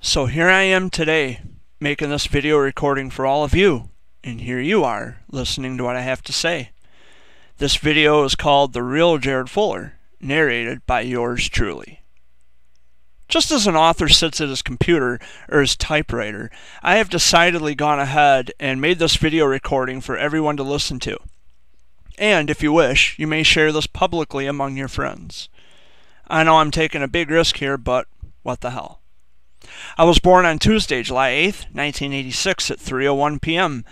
So here I am today, making this video recording for all of you, and here you are, listening to what I have to say. This video is called The Real Jered Fuller, narrated by yours truly. Just as an author sits at his computer or his typewriter, I have decidedly gone ahead and made this video recording for everyone to listen to. And if you wish, you may share this publicly among your friends. I know I'm taking a big risk here, but what the hell. I was born on Tuesday, July 8th, 1986 at 3:01 p.m.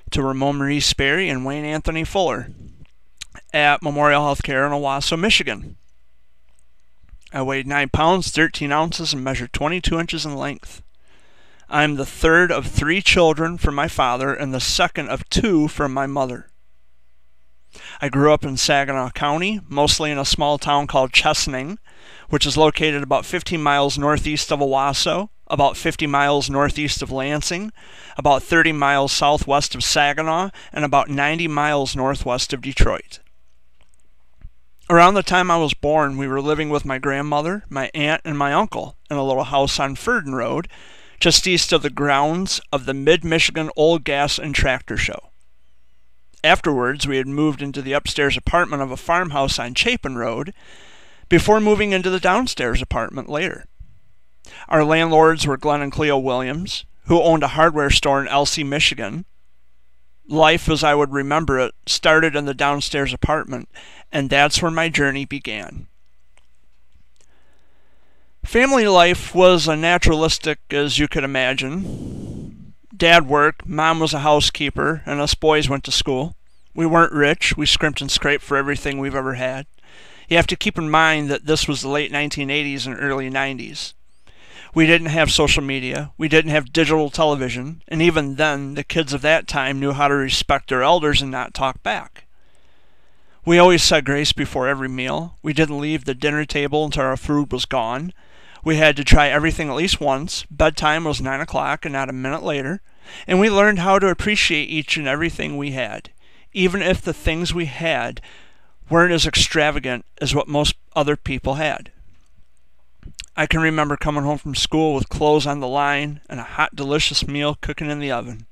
to Ramon Marie Sperry and Wayne Anthony Fuller at Memorial Healthcare in Owasso, Michigan. I weighed 9 pounds, 13 ounces, and measured 22 inches in length. I am the third of 3 children from my father and the second of 2 from my mother. I grew up in Saginaw County, mostly in a small town called Chesaning, which is located about 15 miles northeast of Owasso, about 50 miles northeast of Lansing, about 30 miles southwest of Saginaw, and about 90 miles northwest of Detroit. Around the time I was born, we were living with my grandmother, my aunt, and my uncle in a little house on Furden Road, just east of the grounds of the Mid-Michigan Old Gas and Tractor Show. Afterwards, we had moved into the upstairs apartment of a farmhouse on Chapin Road, before moving into the downstairs apartment later. Our landlords were Glenn and Cleo Williams, who owned a hardware store in Elsie, Michigan. Life, as I would remember it, started in the downstairs apartment, and that's where my journey began. Family life was as naturalistic as you could imagine. Dad worked, Mom was a housekeeper, and us boys went to school. We weren't rich. We scrimped and scraped for everything we've ever had. You have to keep in mind that this was the late 1980s and early 90s. We didn't have social media, we didn't have digital television, and even then, the kids of that time knew how to respect their elders and not talk back. We always said grace before every meal. We didn't leave the dinner table until our food was gone. We had to try everything at least once. Bedtime was 9 o'clock and not a minute later. And we learned how to appreciate each and everything we had, even if the things we had weren't as extravagant as what most other people had. I can remember coming home from school with clothes on the line and a hot, delicious meal cooking in the oven.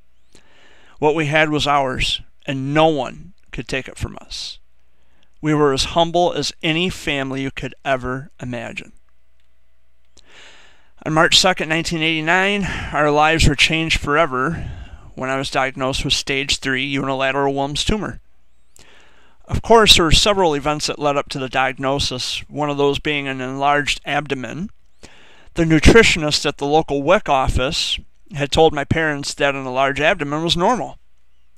What we had was ours, and no one could take it from us. We were as humble as any family you could ever imagine. On March 2nd, 1989, our lives were changed forever when I was diagnosed with stage 3 unilateral Wilms tumor. Of course, there were several events that led up to the diagnosis, one of those being an enlarged abdomen. The nutritionist at the local WIC office had told my parents that an enlarged abdomen was normal,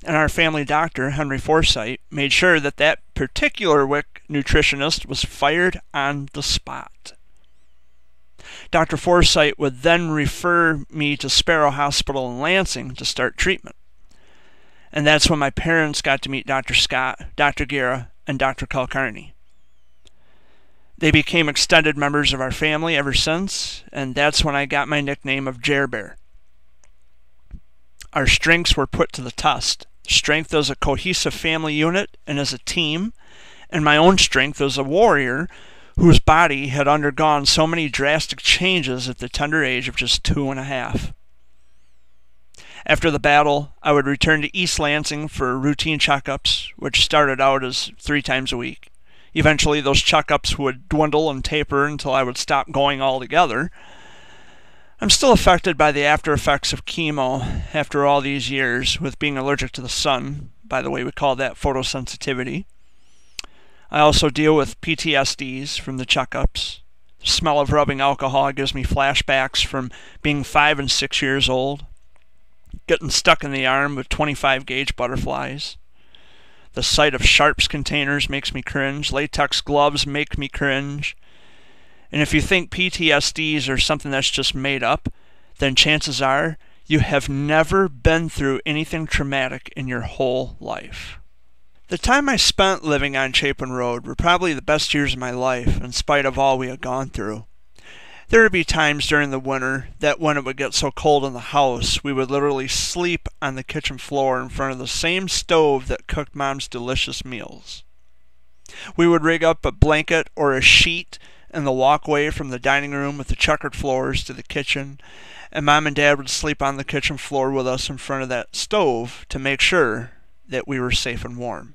and our family doctor, Henry Forsythe, made sure that that particular WIC nutritionist was fired on the spot. Dr. Forsythe would then refer me to Sparrow Hospital in Lansing to start treatment. And that's when my parents got to meet Dr. Scott, Dr. Guerra, and Dr. Kulkarni. They became extended members of our family ever since, and that's when I got my nickname of Jered. Our strengths were put to the test. Strength as a cohesive family unit and as a team, and my own strength as a warrior whose body had undergone so many drastic changes at the tender age of just 2.5. After the battle, I would return to East Lansing for routine checkups, which started out as 3 times a week. Eventually, those checkups would dwindle and taper until I would stop going altogether. I'm still affected by the after effects of chemo after all these years, with being allergic to the sun. By the way, we call that photosensitivity. I also deal with PTSDs from the checkups. The smell of rubbing alcohol gives me flashbacks from being 5 and 6 years old. Getting stuck in the arm with 25 gauge butterflies. The sight of sharps containers makes me cringe. Latex gloves make me cringe. And if you think PTSDs are something that's just made up, then chances are you have never been through anything traumatic in your whole life. The time I spent living on Chapin Road were probably the best years of my life, in spite of all we had gone through. There would be times during the winter that when it would get so cold in the house, we would literally sleep on the kitchen floor in front of the same stove that cooked Mom's delicious meals. We would rig up a blanket or a sheet and the walkway from the dining room with the checkered floors to the kitchen, and Mom and Dad would sleep on the kitchen floor with us in front of that stove to make sure that we were safe and warm.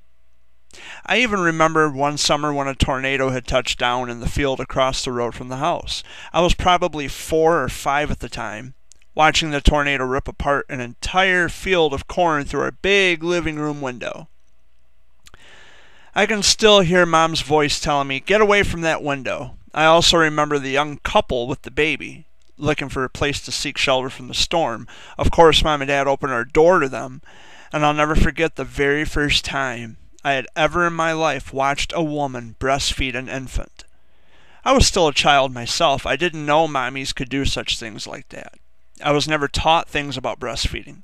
I even remember one summer when a tornado had touched down in the field across the road from the house. I was probably 4 or 5 at the time, watching the tornado rip apart an entire field of corn through our big living room window. I can still hear Mom's voice telling me, "Get away from that window." I also remember the young couple with the baby, looking for a place to seek shelter from the storm. Of course, Mom and Dad opened our door to them, and I'll never forget the very first time I had ever in my life watched a woman breastfeed an infant. I was still a child myself. I didn't know mommies could do such things like that. I was never taught things about breastfeeding.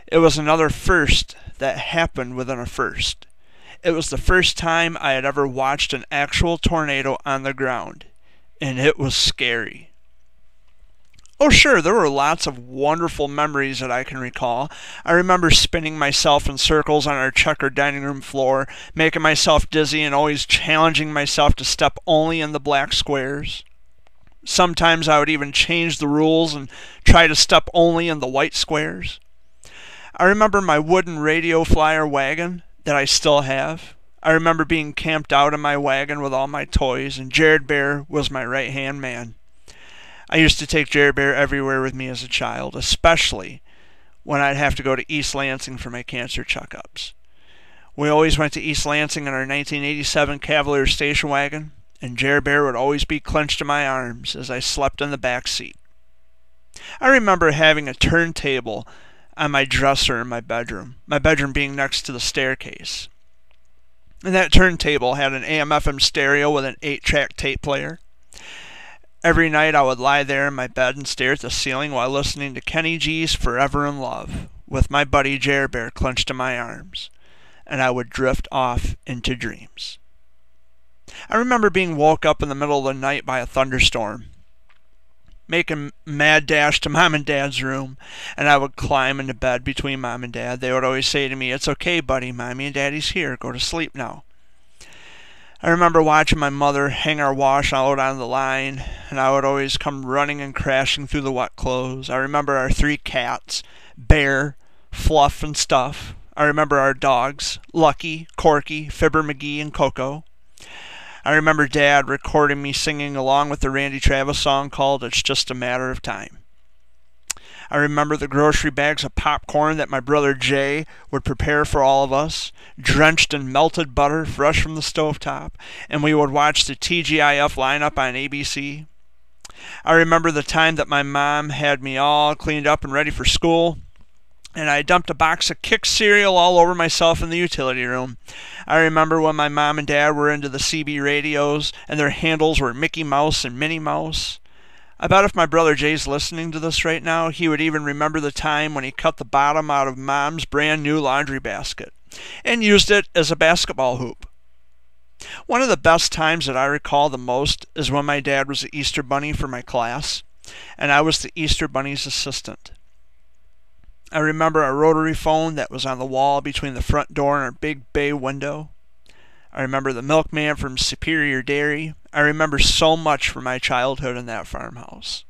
It was another first that happened within a first. It was the first time I had ever watched an actual tornado on the ground, and it was scary. Oh sure, there were lots of wonderful memories that I can recall. I remember spinning myself in circles on our checkered dining room floor, making myself dizzy and always challenging myself to step only in the black squares. Sometimes I would even change the rules and try to step only in the white squares. I remember my wooden radio flyer wagon that I still have. I remember being camped out in my wagon with all my toys, and Jered Bear was my right-hand man. I used to take Jered Bear everywhere with me as a child, especially when I'd have to go to East Lansing for my cancer checkups. We always went to East Lansing in our 1987 Cavalier station wagon, and Jered Bear would always be clenched in my arms as I slept in the back seat. I remember having a turntable on my dresser in my bedroom being next to the staircase. And that turntable had an AM/FM stereo with an 8-track tape player. Every night I would lie there in my bed and stare at the ceiling while listening to Kenny G's Forever in Love with my buddy Jered Bear clenched in my arms, and I would drift off into dreams. I remember being woke up in the middle of the night by a thunderstorm, making a mad dash to Mom and Dad's room, and I would climb into bed between Mom and Dad. They would always say to me, "It's okay, buddy, Mommy and Daddy's here, go to sleep now." I remember watching my mother hang our wash out on the line, and I would always come running and crashing through the wet clothes. I remember our 3 cats, Bear, Fluff, and Stuff. I remember our dogs, Lucky, Corky, Fibber McGee, and Coco. I remember Dad recording me singing along with the Randy Travis song called "It's Just a Matter of Time." I remember the grocery bags of popcorn that my brother Jay would prepare for all of us, drenched in melted butter fresh from the stovetop, and we would watch the TGIF lineup on ABC. I remember the time that my mom had me all cleaned up and ready for school, and I dumped a box of Kix cereal all over myself in the utility room. I remember when my mom and dad were into the CB radios, and their handles were Mickey Mouse and Minnie Mouse. I bet if my brother Jay's listening to this right now, he would even remember the time when he cut the bottom out of Mom's brand new laundry basket and used it as a basketball hoop. One of the best times that I recall the most is when my dad was the Easter Bunny for my class, and I was the Easter Bunny's assistant. I remember a rotary phone that was on the wall between the front door and our big bay window. I remember the milkman from Superior Dairy. I remember so much from my childhood in that farmhouse.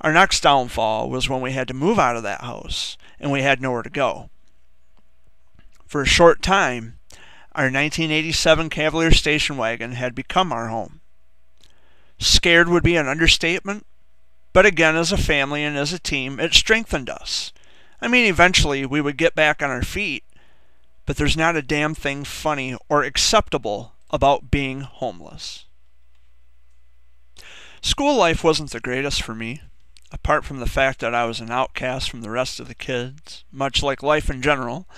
Our next downfall was when we had to move out of that house, and we had nowhere to go. For a short time, our 1987 Cavalier station wagon had become our home. Scared would be an understatement, but again, as a family and as a team, it strengthened us. I mean, eventually we would get back on our feet, but there's not a damn thing funny or acceptable about being homeless. School life wasn't the greatest for me, apart from the fact that I was an outcast from the rest of the kids. Much like life in general,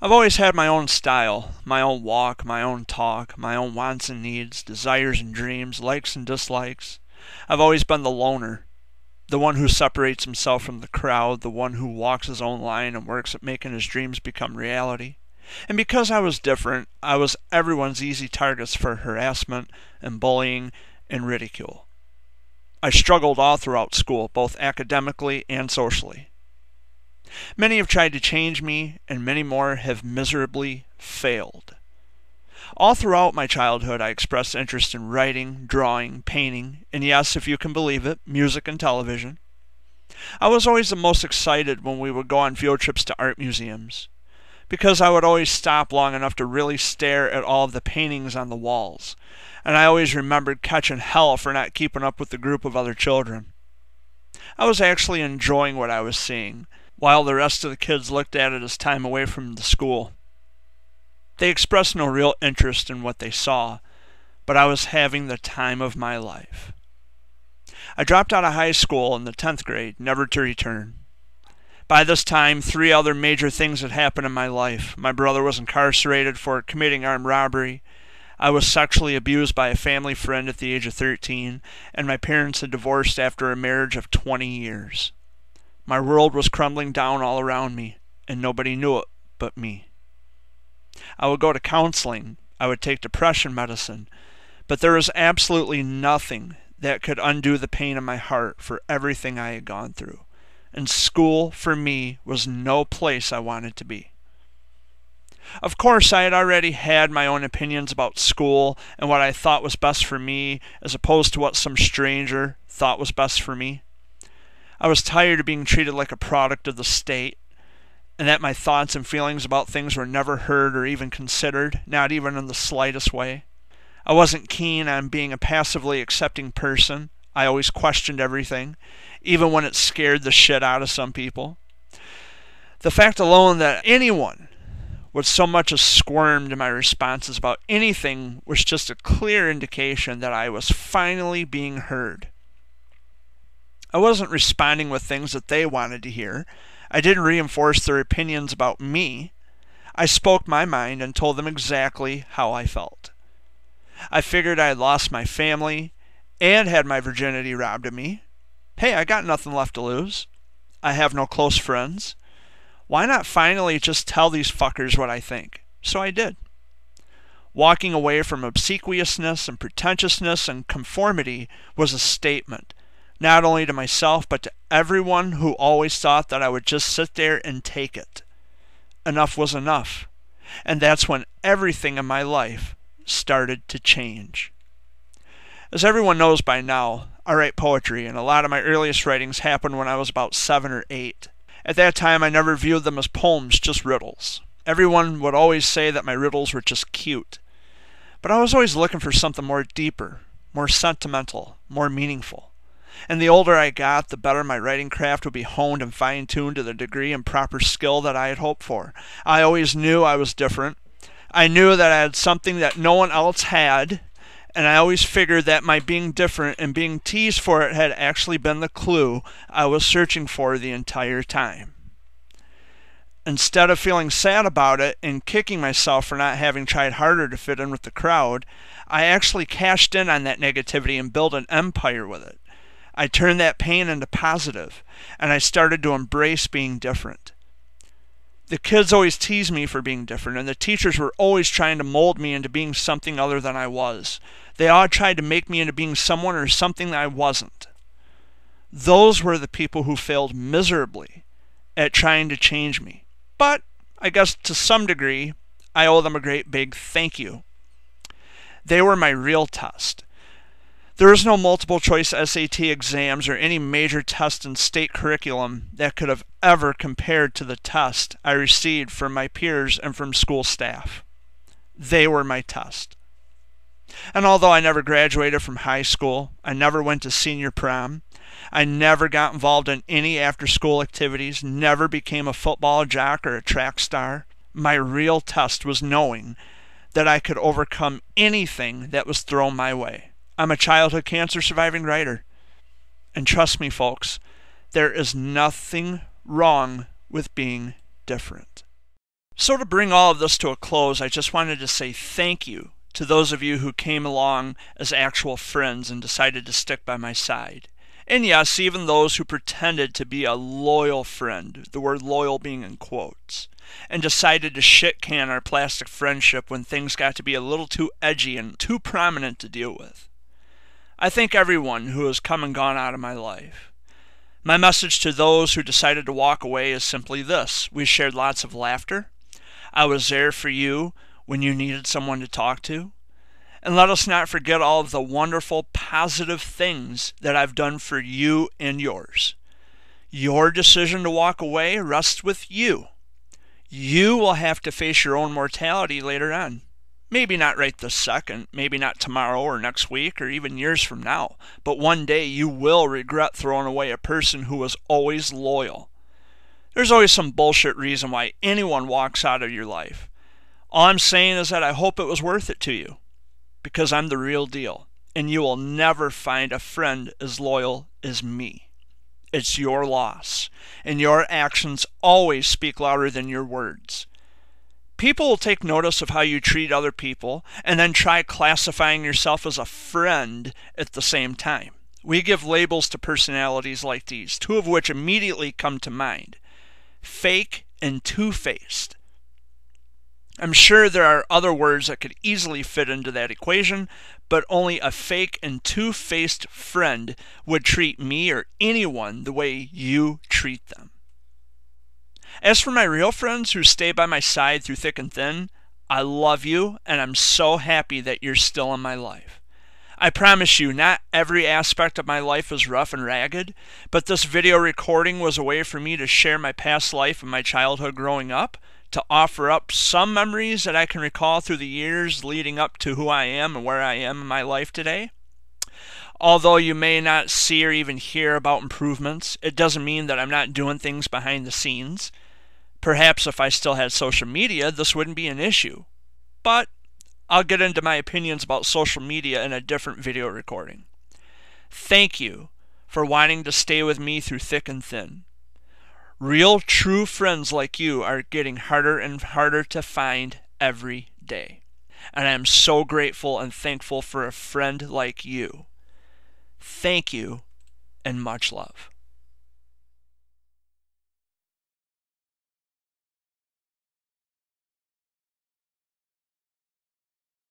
I've always had my own style, my own walk, my own talk, my own wants and needs, desires and dreams, likes and dislikes. I've always been the loner, the one who separates himself from the crowd, the one who walks his own line and works at making his dreams become reality. And because I was different, I was everyone's easy targets for harassment and bullying and ridicule. I struggled all throughout school, both academically and socially. Many have tried to change me, and many more have miserably failed. All throughout my childhood, I expressed interest in writing, drawing, painting, and yes, if you can believe it, music and television. I was always the most excited when we would go on field trips to art museums, because I would always stop long enough to really stare at all of the paintings on the walls, and I always remembered catching hell for not keeping up with the group of other children. I was actually enjoying what I was seeing, while the rest of the kids looked at it as time away from the school. They expressed no real interest in what they saw, but I was having the time of my life. I dropped out of high school in the 10th grade, never to return. By this time, 3 other major things had happened in my life. My brother was incarcerated for committing armed robbery. I was sexually abused by a family friend at the age of 13, and my parents had divorced after a marriage of 20 years. My world was crumbling down all around me, and nobody knew it but me. I would go to counseling, I would take depression medicine, but there was absolutely nothing that could undo the pain in my heart for everything I had gone through. And school, for me, was no place I wanted to be. Of course, I had already had my own opinions about school and what I thought was best for me, as opposed to what some stranger thought was best for me. I was tired of being treated like a product of the state, and that my thoughts and feelings about things were never heard or even considered, not even in the slightest way. I wasn't keen on being a passively accepting person. I always questioned everything, even when it scared the shit out of some people. The fact alone that anyone would so much as squirm to my responses about anything was just a clear indication that I was finally being heard. I wasn't responding with things that they wanted to hear. I didn't reinforce their opinions about me. I spoke my mind and told them exactly how I felt. I figured I had lost my family and had my virginity robbed of me. Hey, I got nothing left to lose. I have no close friends. Why not finally just tell these fuckers what I think? So I did. Walking away from obsequiousness and pretentiousness and conformity was a statement, not only to myself but to everyone who always thought that I would just sit there and take it. Enough was enough, and that's when everything in my life started to change. As everyone knows by now, I write poetry, and a lot of my earliest writings happened when I was about 7 or 8. At that time, I never viewed them as poems, just riddles. Everyone would always say that my riddles were just cute. But I was always looking for something more deeper, more sentimental, more meaningful. And the older I got, the better my writing craft would be honed and fine-tuned to the degree and proper skill that I had hoped for. I always knew I was different. I knew that I had something that no one else had, and I always figured that my being different and being teased for it had actually been the clue I was searching for the entire time. Instead of feeling sad about it and kicking myself for not having tried harder to fit in with the crowd, I actually cashed in on that negativity and built an empire with it. I turned that pain into positive, and I started to embrace being different. The kids always teased me for being different, and the teachers were always trying to mold me into being something other than I was. They all tried to make me into being someone or something that I wasn't. Those were the people who failed miserably at trying to change me. But I guess to some degree, I owe them a great big thank you. They were my real test. There is no multiple choice SAT exams or any major test in state curriculum that could have ever compared to the test I received from my peers and from school staff. They were my test. And although I never graduated from high school, I never went to senior prom, I never got involved in any after-school activities, never became a football jock or a track star, my real test was knowing that I could overcome anything that was thrown my way. I'm a childhood cancer surviving writer. And trust me, folks, there is nothing wrong with being different. So to bring all of this to a close, I just wanted to say thank you to those of you who came along as actual friends and decided to stick by my side. And yes, even those who pretended to be a loyal friend, the word loyal being in quotes, and decided to shit-can our plastic friendship when things got to be a little too edgy and too prominent to deal with. I thank everyone who has come and gone out of my life. My message to those who decided to walk away is simply this. We shared lots of laughter. I was there for you when you needed someone to talk to. And let us not forget all of the wonderful, positive things that I've done for you and yours. Your decision to walk away rests with you. You will have to face your own mortality later on. Maybe not right this second, maybe not tomorrow or next week or even years from now, but one day you will regret throwing away a person who was always loyal. There's always some bullshit reason why anyone walks out of your life. All I'm saying is that I hope it was worth it to you, because I'm the real deal, and you will never find a friend as loyal as me. It's your loss, and your actions always speak louder than your words. People will take notice of how you treat other people and then try classifying yourself as a friend at the same time. We give labels to personalities like these, two of which immediately come to mind: fake and two-faced. I'm sure there are other words that could easily fit into that equation, but only a fake and two-faced friend would treat me or anyone the way you treat them. As for my real friends who stay by my side through thick and thin, I love you and I'm so happy that you're still in my life. I promise you, not every aspect of my life is rough and ragged, but this video recording was a way for me to share my past life and my childhood growing up, to offer up some memories that I can recall through the years leading up to who I am and where I am in my life today. Although you may not see or even hear about improvements, it doesn't mean that I'm not doing things behind the scenes. Perhaps if I still had social media, this wouldn't be an issue. But I'll get into my opinions about social media in a different video recording. Thank you for wanting to stay with me through thick and thin. Real, true friends like you are getting harder and harder to find every day. And I am so grateful and thankful for a friend like you. Thank you, and much love.